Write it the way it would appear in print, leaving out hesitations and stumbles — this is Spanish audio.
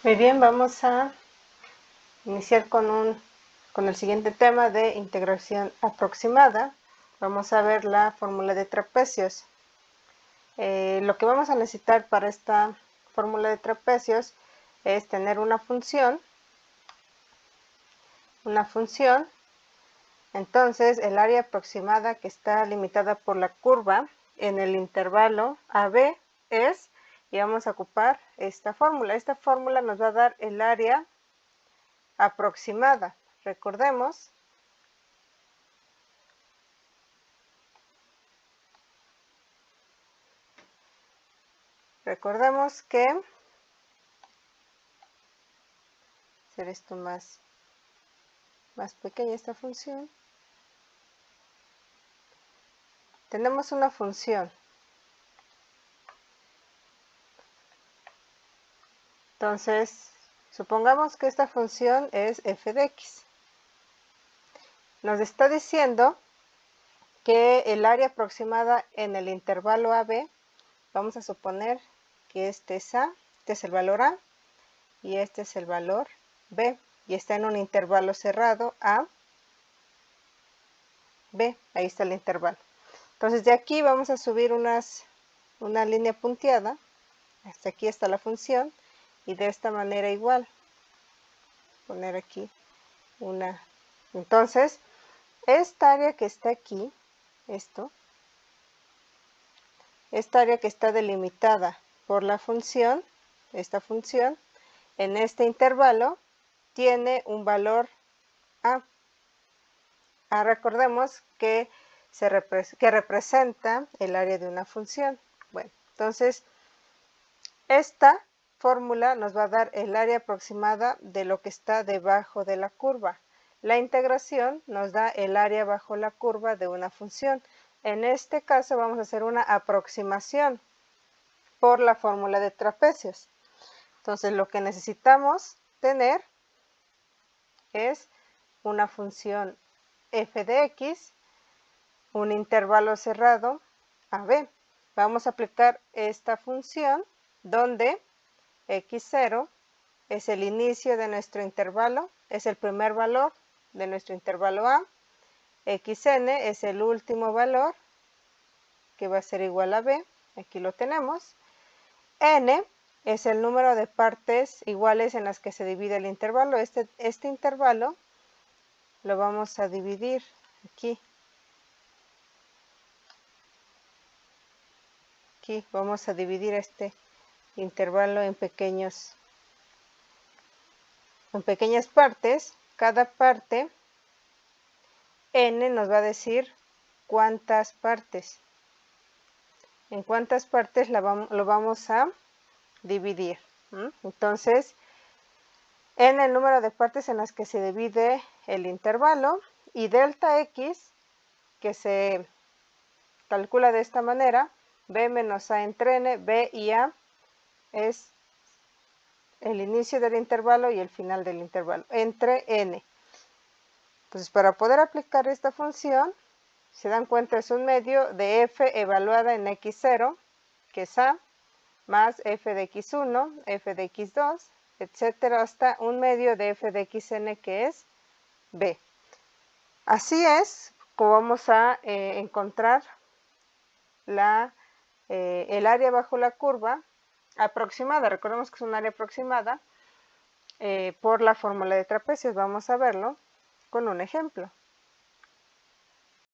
Muy bien, vamos a iniciar con el siguiente tema de integración aproximada. Vamos a ver la fórmula de trapecios. Lo que vamos a necesitar para esta fórmula de trapecios es tener una función. Entonces el área aproximada que está limitada por la curva en el intervalo AB es, y vamos a ocupar esta fórmula. Esta fórmula nos va a dar el área aproximada. Recordemos que hacer esto más pequeña esta función. Tenemos una función. Entonces, supongamos que esta función es f de x. Nos está diciendo que el área aproximada en el intervalo AB, vamos a suponer que este es A, este es el valor A, y este es el valor B, y está en un intervalo cerrado A, B, ahí está el intervalo. Entonces de aquí vamos a subir una línea punteada, hasta aquí está la función, y de esta manera igual, poner aquí una. Entonces, esta área que está aquí, esta área que está delimitada por la función, esta función, en este intervalo, tiene un valor A. Recordemos que representa el área de una función. Bueno, entonces, esta fórmula nos va a dar el área aproximada de lo que está debajo de la curva. La integración nos da el área bajo la curva de una función. En este caso vamos a hacer una aproximación por la fórmula de trapecios. Entonces lo que necesitamos tener es una función f de x, un intervalo cerrado AB. Vamos a aplicar esta función donde x0 es el inicio de nuestro intervalo, es el primer valor de nuestro intervalo A, xn es el último valor que va a ser igual a B, aquí lo tenemos, n es el número de partes iguales en las que se divide el intervalo. Este intervalo lo vamos a dividir aquí. Aquí vamos a dividir este intervalo en pequeñas partes. Cada parte, n nos va a decir cuántas partes. En cuántas partes lo vamos a dividir. Entonces, n el número de partes en las que se divide el intervalo, y delta x, que se calcula de esta manera, b menos a entre n, b y a es el inicio del intervalo y el final del intervalo, entre n. Entonces, para poder aplicar esta función, se dan cuenta, es un medio de f evaluada en x0, que es a, más f de x1, f de x2, etcétera, hasta un medio de f de xn, que es b. Así es como vamos a encontrar el área bajo la curva aproximada. Recordemos que es un área aproximada por la fórmula de trapecios. Vamos a verlo con un ejemplo.